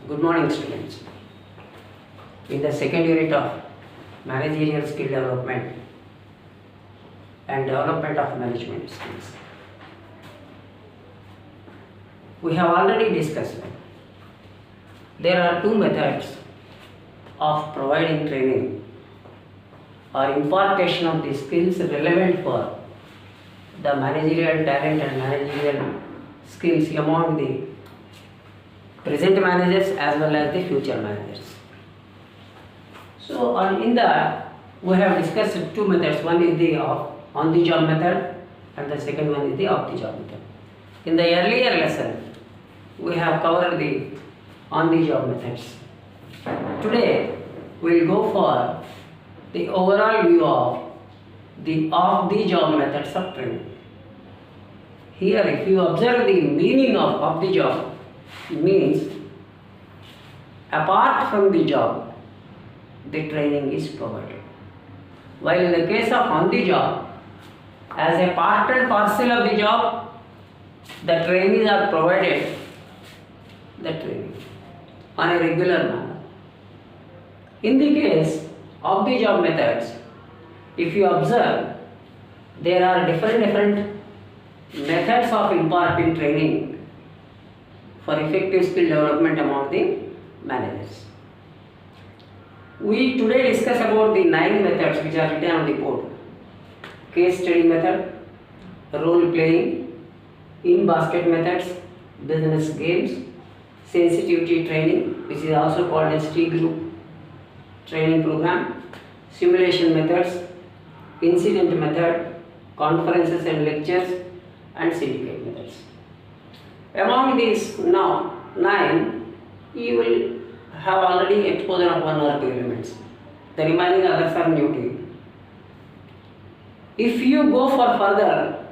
Good morning, students. In the second unit of managerial skill development and development of management skills, we have already discussed there are two methods of providing training or impartation of the skills relevant for the managerial talent and managerial skills among the present managers as well as the future managers. So in that we have discussed two methods. One is the on-the-job method and the second one is the off-the-job method. In the earlier lesson we have covered the on-the-job methods. Today we will go for the overall view of the off-the-job methods of training. Here if you observe the meaning of off-the-job, means apart from the job the training is provided, while in the case of on the job, as a part and parcel of the job the trainees are provided the training on a regular manner. In the case of the job methods, if you observe, there are different methods of imparting training for effective skill development among the managers. We today discuss about the 9 methods which are written on the board. Case study method, role playing, in-basket methods, business games, sensitivity training, which is also called as T group training program, simulation methods, incident method, conferences and lectures, and syndicate methods. Among these now 9, you will have already exposure of 1 or 2 elements. The remaining others are new to you. If you go for further,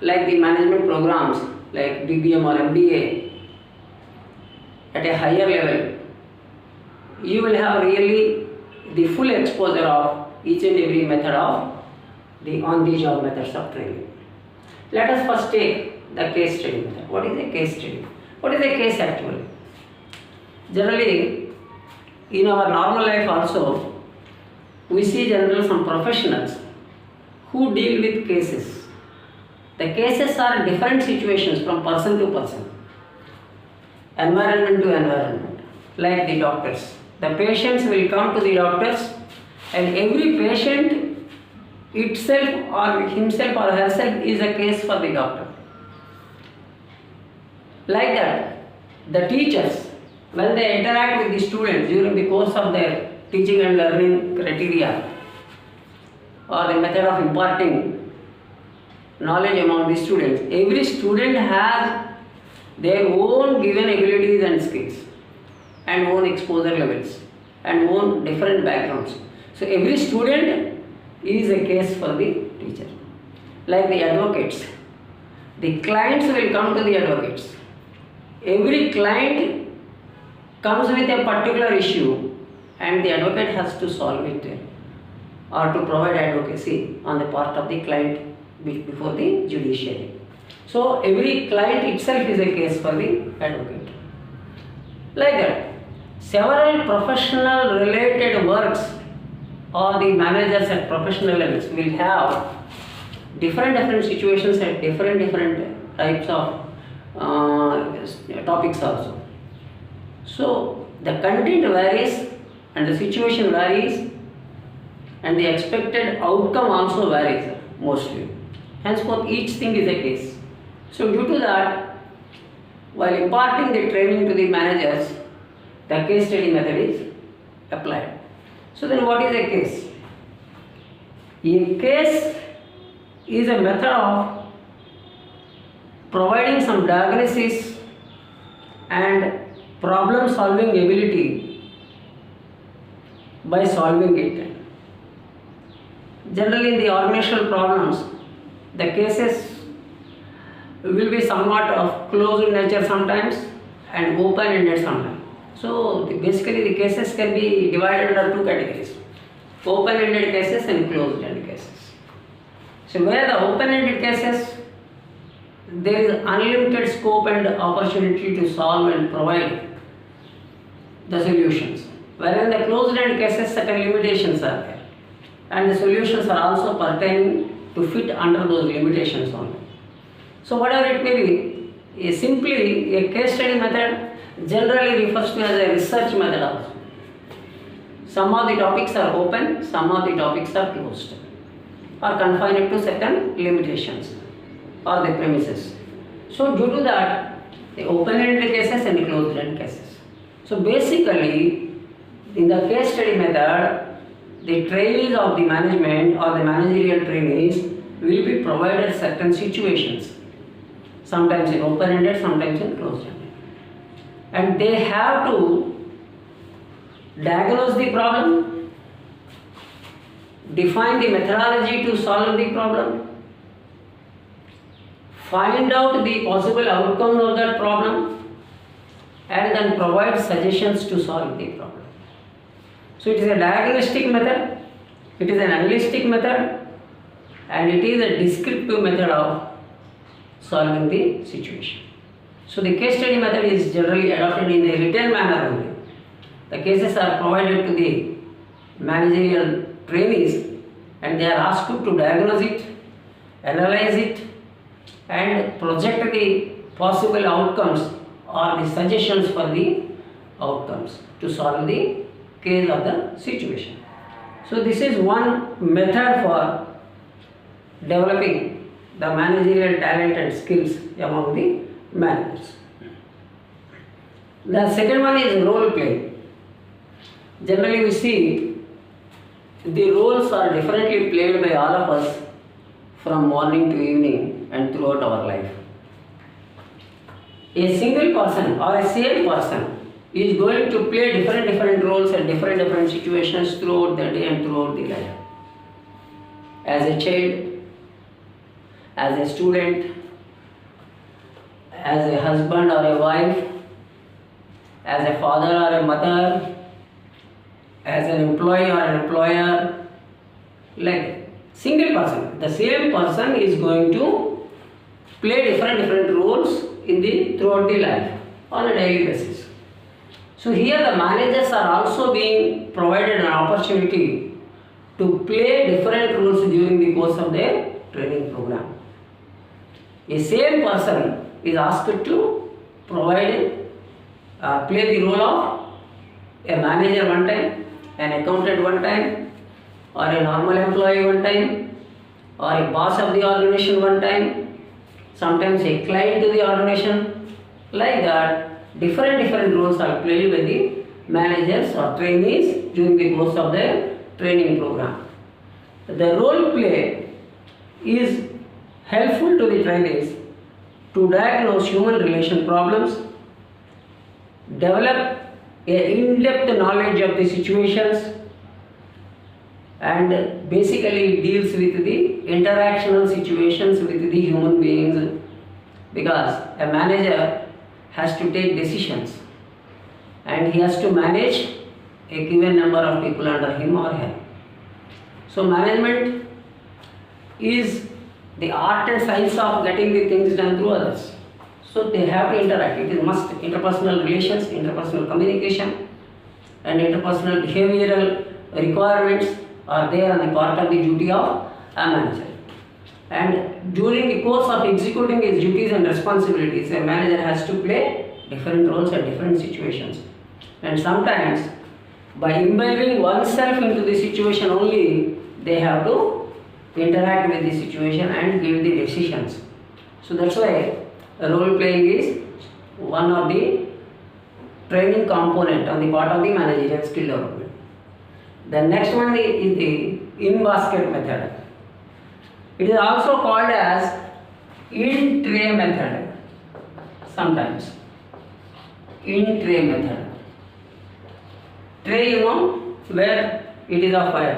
like the management programs like BBM or MBA at a higher level, you will have really the full exposure of each and every method of the on-the-job methods of training. Let us first take the case study method. What is a case study? What is a case actually? Generally, in our normal life also, we see generally some professionals who deal with cases. The cases are different situations from person to person, environment to environment, like the doctors. The patients will come to the doctors, and every patient itself or himself or herself is a case for the doctor. Like that, the teachers, when they interact with the students during the course of their teaching and learning criteria or the method of imparting knowledge among the students, every student has their own given abilities and skills and own exposure levels and own different backgrounds. So every student is a case for the teacher. Like the advocates, the clients will come to the advocates. Every client comes with a particular issue and the advocate has to solve it or to provide advocacy on the part of the client before the judiciary. So every client itself is a case for the advocate. Like that, several professional related works or the managers at professional levels will have different situations and different types of topics also. So the content varies and the situation varies and the expected outcome also varies mostly. Henceforth each thing is a case. So due to that, while imparting the training to the managers, the case study method is applied. So then what is a case? A case is a method of providing some diagnosis and problem solving ability by solving it. Generally in the organizational problems, the cases will be somewhat of closed nature sometimes and open-ended sometimes. So basically the cases can be divided into 2 categories: open-ended cases and closed-ended cases. So where the open-ended cases, there is unlimited scope and opportunity to solve and provide the solutions. Wherein the closed-end cases, certain limitations are there, and the solutions are also pertaining to fit under those limitations only. So whatever it may be, simply a case study method generally refers to as a research method also. Some of the topics are open, some of the topics are closed, or confined to certain limitations or the premises. So due to that, the open-ended cases and the closed-end cases. So basically, in the case study method, the trainees of the management or the managerial trainees will be provided certain situations, sometimes in open-ended, sometimes in closed-ended, and they have to diagnose the problem, define the methodology to solve the problem, find out the possible outcomes of that problem, and then provide suggestions to solve the problem. So it is a diagnostic method, it is an analytic method, and it is a descriptive method of solving the situation. So the case study method is generally adopted in a written manner only. The cases are provided to the managerial trainees, and they are asked to diagnose it, analyze it, and project the possible outcomes or the suggestions for the outcomes to solve the case of the situation. So this is one method for developing the managerial talent and skills among the managers. The second one is role play. Generally we see the roles are differently played by all of us from morning to evening and throughout our life. A single person or a same person is going to play different roles and different situations throughout the day and throughout the life. As a child, as a student, as a husband or a wife, as a father or a mother, as an employee or an employer, like single person. The same person is going to play different roles in the throughout the life on a daily basis. So here the managers are also being provided an opportunity to play different roles during the course of their training program. A same person is asked to provide play the role of a manager one time, an accountant one time, or a normal employee one time, or a boss of the organization one time, sometimes a client to the organization. Like that, different roles are played by the managers or trainees during the course of their training program. The role play is helpful to the trainees to diagnose human relation problems, develop a in-depth knowledge of the situations, and basically deals with the interactional situations with the human beings, because a manager has to take decisions and he has to manage a given number of people under him or her. So management is the art and science of getting the things done through others. So they have to interact. It is must interpersonal relations, interpersonal communication, and interpersonal behavioral requirements are there on the part of the duty of a manager. And during the course of executing his duties and responsibilities, a manager has to play different roles at different situations. And sometimes by imbibing oneself into the situation only, they have to interact with the situation and give the decisions. So that's why role playing is one of the training component on the part of the managerial skill development. The next one is the in-basket method. It is also called as in-tray method sometimes. In-tray method. Tray, you know, where it is of a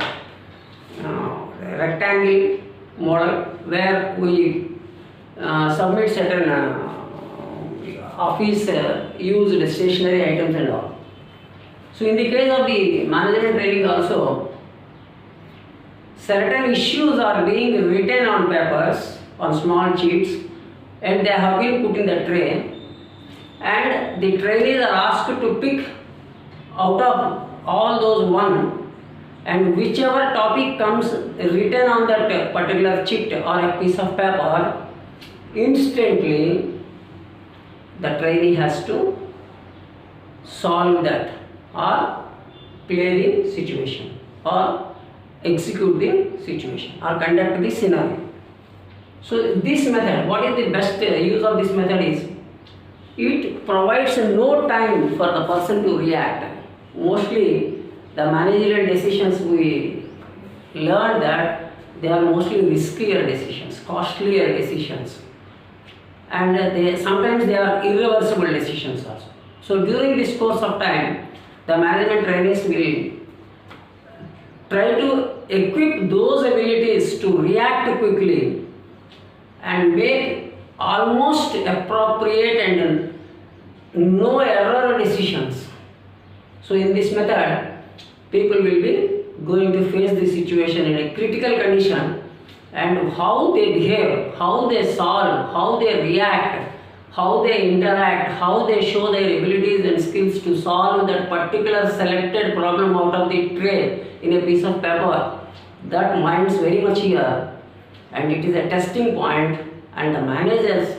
rectangle model where we submit certain office used stationery items and all. So in the case of the management training also, certain issues are being written on papers, on small sheets, and they have been put in the tray, and the trainees are asked to pick out of all those one, and whichever topic comes written on that particular sheet or a piece of paper, instantly the trainee has to solve that or play the situation or execute the situation or conduct the scenario. So this method, what is the best use of this method is, it provides no time for the person to react. Mostly the managerial decisions we learn that they are mostly riskier decisions, costlier decisions, and sometimes they are irreversible decisions also. So during this course of time, the management trainees will try to equip those abilities to react quickly and make almost appropriate and no error decisions. So in this method, people will be going to face the situation in a critical condition, and how they behave, how they solve, how they react, how they interact, how they show their abilities and skills to solve that particular selected problem out of the tray in a piece of paper. That minds very much here, and it is a testing point, and the managers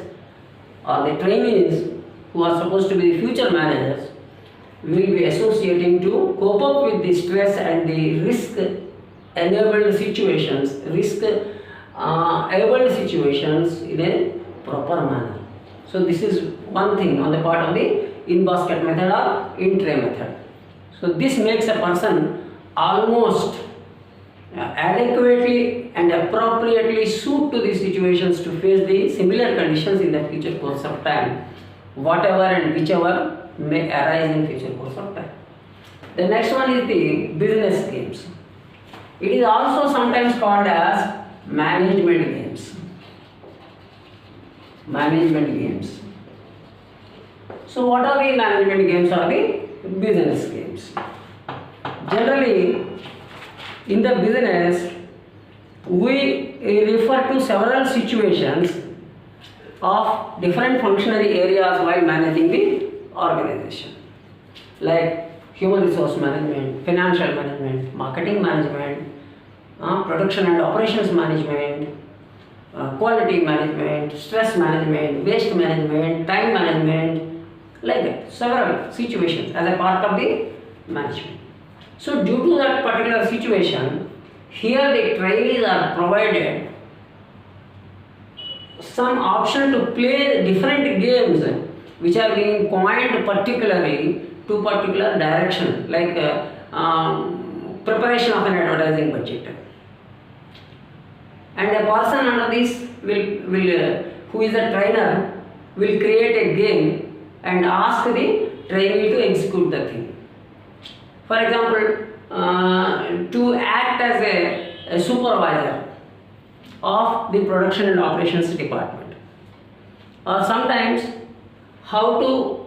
or the trainees who are supposed to be the future managers will be associating to cope up with the stress and the risk enabled situations, able situations in a proper manner. So this is one thing on the part of the in-basket method or in-tray method. So this makes a person almost adequately and appropriately suit to the situations to face the similar conditions in the future course of time, whatever and whichever may arise in future course of time. The next one is the business games. It is also sometimes called as management games. Management games. So what are the management games or the business games? Generally, in the business, we refer to several situations of different functionary areas while managing the organization, like human resource management, financial management, marketing management, production and operations management, quality management, stress management, waste management, time management, like that, several situations as a part of the management. So due to that particular situation, here the trainees are provided some option to play different games which are being coined particularly to particular direction, like preparation of an advertising budget. And a person under this will who is a trainer will create a game and ask the trainee to execute the thing. For example, to act as a supervisor of the production and operations department, or sometimes how to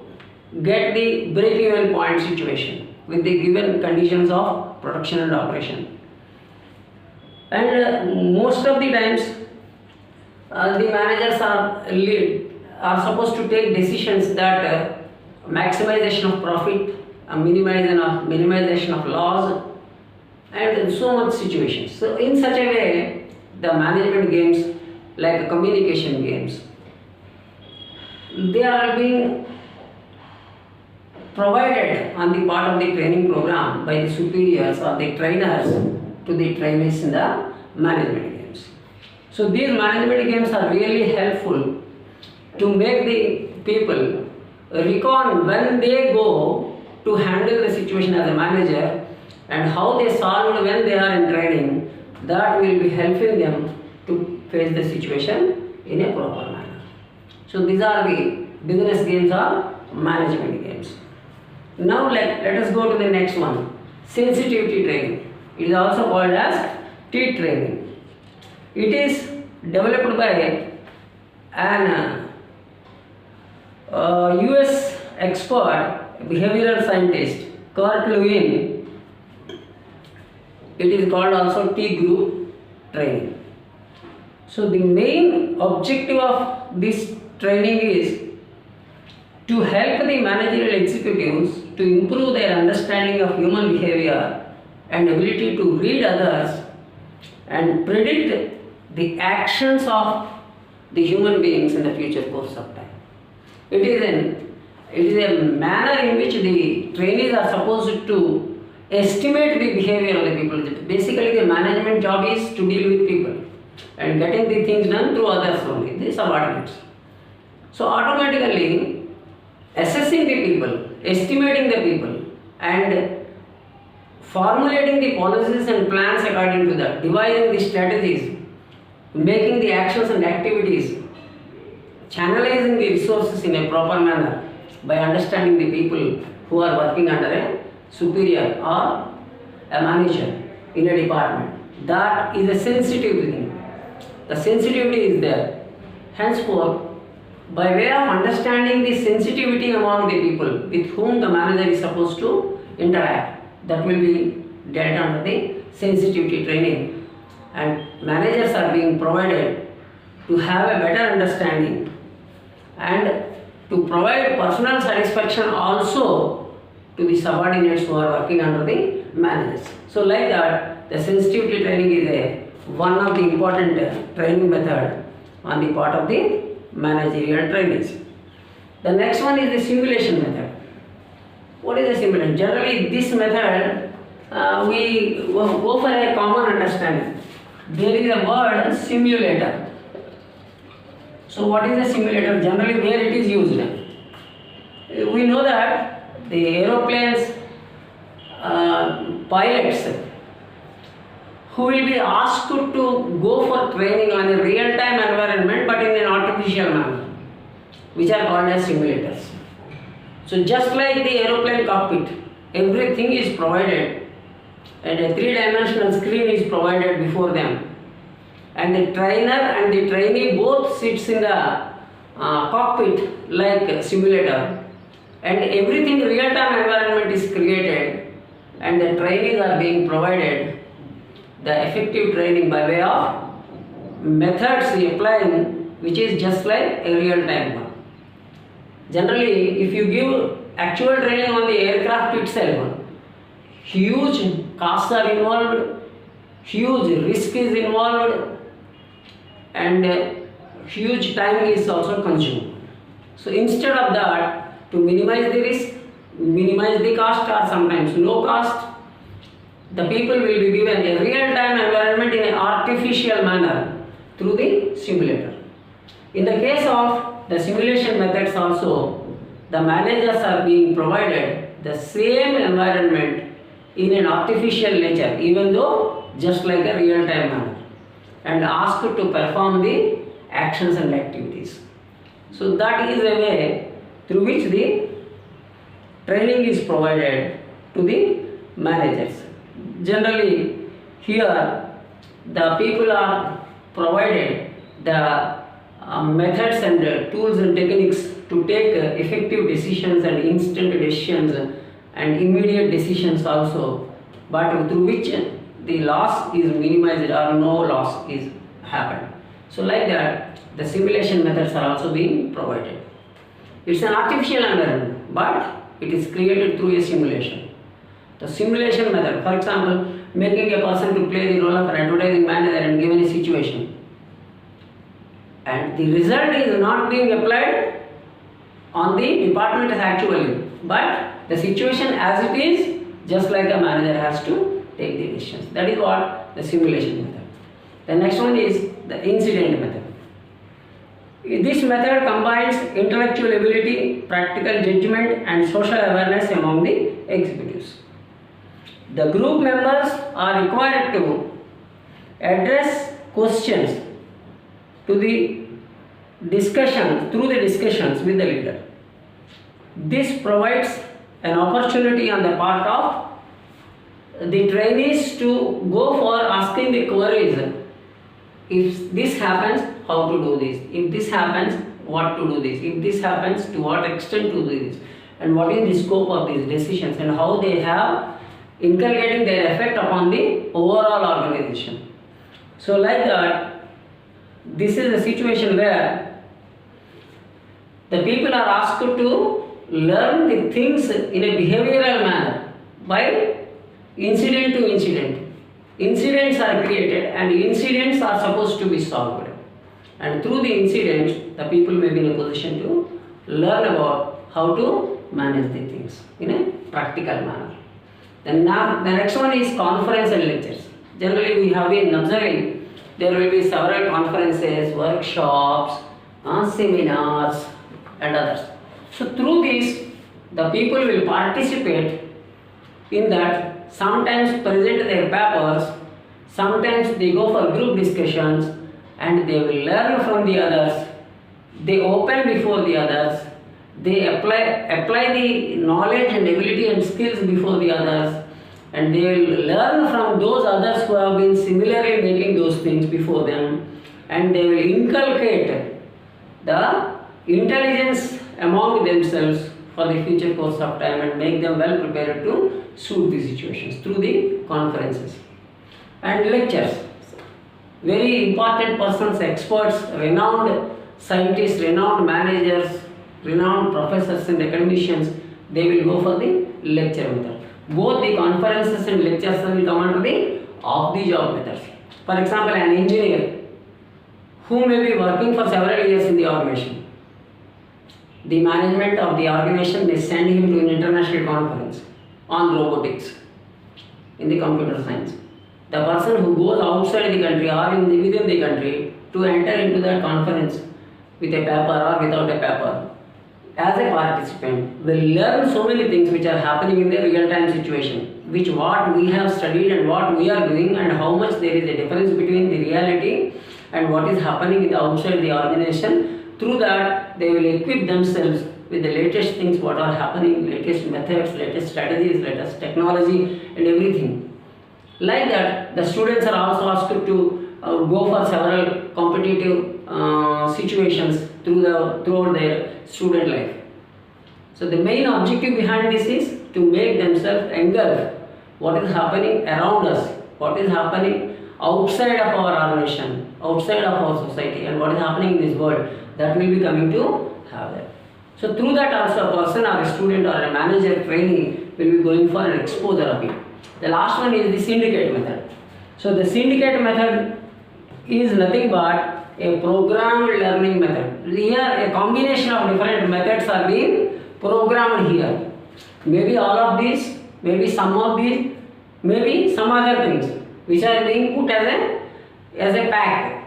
get the break-even point situation with the given conditions of production and operation. And most of the times the managers are supposed to take decisions that maximization of profit, minimization of loss, and so much situations. So in such a way, the management games like communication games, they are being provided on the part of the training program by the superiors or the trainers to the trainees in the management games. So these management games are really helpful to make the people recall when they go to handle the situation as a manager and how they solved when they are in training. That will be helping them to face the situation in a proper manner. So these are the business games or management games. Now let us go to the next one, sensitivity training. It is also called as T training. It is developed by an US expert behavioral scientist Kurt Lewin. It is called also T group training. So the main objective of this training is to help the managerial executives to improve their understanding of human behavior and ability to read others and predict the actions of the human beings in the future course of time. It is a manner in which the trainees are supposed to estimate the behavior of the people. Basically, the management job is to deal with people and getting the things done through others only, the subordinates. So automatically assessing the people, estimating the people and formulating the policies and plans according to that, devising the strategies, making the actions and activities, channelizing the resources in a proper manner by understanding the people who are working under a superior or a manager in a department. That is a sensitive thing. The sensitivity is there. Henceforth, by way of understanding the sensitivity among the people with whom the manager is supposed to interact, that will be dealt under the sensitivity training, and managers are being provided to have a better understanding and to provide personal satisfaction also to the subordinates who are working under the managers. So like that, the sensitivity training is one of the important training method on the part of the managerial trainees. The next one is the simulation method. What is the simulation? Generally, this method we go for a common understanding. There is a word simulator. So what is a simulator? Generally, where it is used? We know that the aeroplanes pilots who will be asked to go for training on a real-time environment but in an artificial manner, which are called as simulators. So just like the aeroplane cockpit, everything is provided and a three-dimensional screen is provided before them, and the trainer and the trainee both sits in the cockpit like a simulator, and everything real-time environment is created and the trainees are being provided the effective training by way of methods applying which is just like a real-time one. Generally, if you give actual training on the aircraft itself, huge costs are involved, huge risk is involved, and huge time is also consumed. So instead of that, to minimize the risk, minimize the cost or sometimes low cost, the people will be given a real-time environment in an artificial manner through the simulator. In the case of the simulation methods also, the managers are being provided the same environment in an artificial nature, even though just like a real-time manner, and asked to perform the actions and activities. So that is a way through which the training is provided to the managers. Generally, here the people are provided the methods and tools and techniques to take effective decisions and instant decisions and immediate decisions also, but through which the loss is minimized or no loss is happened. So like that, the simulation methods are also being provided. It's an artificial environment, but it is created through a simulation. The simulation method, for example, making a person to play the role of an advertising manager and given a situation, and the result is not being applied on the department actually, but the situation as it is, just like a manager has to take the decisions. That is what the simulation method. The next one is the incident method. This method combines intellectual ability, practical judgment and social awareness among the executives. The group members are required to address questions to the discussion through the discussions with the leader. This provides an opportunity on the part of the trainees to go for asking the queries. If this happens, how to do this? If this happens, what to do this? If this happens, to what extent to do this? And what is the scope of these decisions and how they have inculcating their effect upon the overall organization. So like that, this is a situation where the people are asked to learn the things in a behavioral manner by incident to incident. Incidents are created and incidents are supposed to be solved. And through the incidents, the people may be in a position to learn about how to manage the things in a practical manner. Then now the next one is conference and lectures. Generally we have been observing there will be several conferences, workshops, seminars and others. So through this the people will participate in that. Sometimes present their papers, sometimes they go for group discussions and they will learn from the others. They open before the others. They apply the knowledge and ability and skills before the others, and they will learn from those others who have been similarly making those things before them, and they will inculcate the intelligence among themselves for the future course of time and make them well prepared to suit the situations through the conferences and lectures. Very important persons, experts, renowned scientists, renowned managers, renowned professors and academicians, they will go for the lecture method. Both the conferences and lectures will come under the off-the-job methods. For example, an engineer who may be working for several years in the organization. The management of the organization may send him to an international conference on robotics in the computer science. The person who goes outside the country or within the country to enter into that conference with a paper or without a paper, as a participant, will learn so many things which are happening in the real-time situation, which what we have studied and what we are doing, and how much there is a difference between the reality and what is happening in the outside the organization. Through that, they will equip themselves with the latest things what are happening, latest methods, latest strategies, latest technology and everything. Like that, the students are also asked to go for several competitive situations throughout their student life. So the main objective behind this is to make themselves engulf what is happening around us, what is happening outside of our organization, outside of our society, and what is happening in this world, that will be coming to have that. So through that also a person or a student or a manager trainee will be going for an exposure of it. The last one is the syndicate method. So the syndicate method is nothing but a programmed learning method. Here a combination of different methods are being programmed here. Maybe all of these, maybe some of these, maybe some other things which are being put as a pack.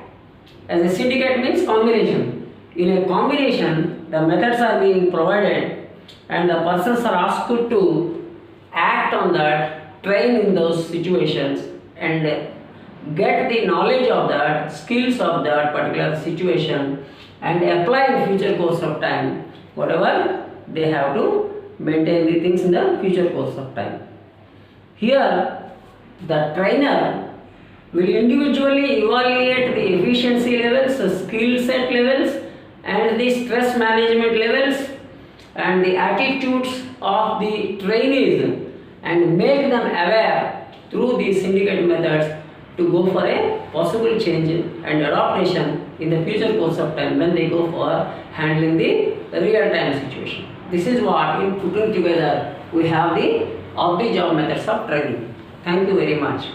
As a syndicate means combination. In a combination, the methods are being provided and the persons are asked to act on that, train in those situations and get the knowledge of that, skills of that particular situation and apply in future course of time whatever they have to maintain the things in the future course of time. Here the trainer will individually evaluate the efficiency levels, the skill set levels and the stress management levels and the attitudes of the trainees and make them aware through these syndicate methods to go for a possible change and adaptation in the future course of time when they go for handling the real-time situation. This is what in putting together we have the off-the-job methods of training. Thank you very much.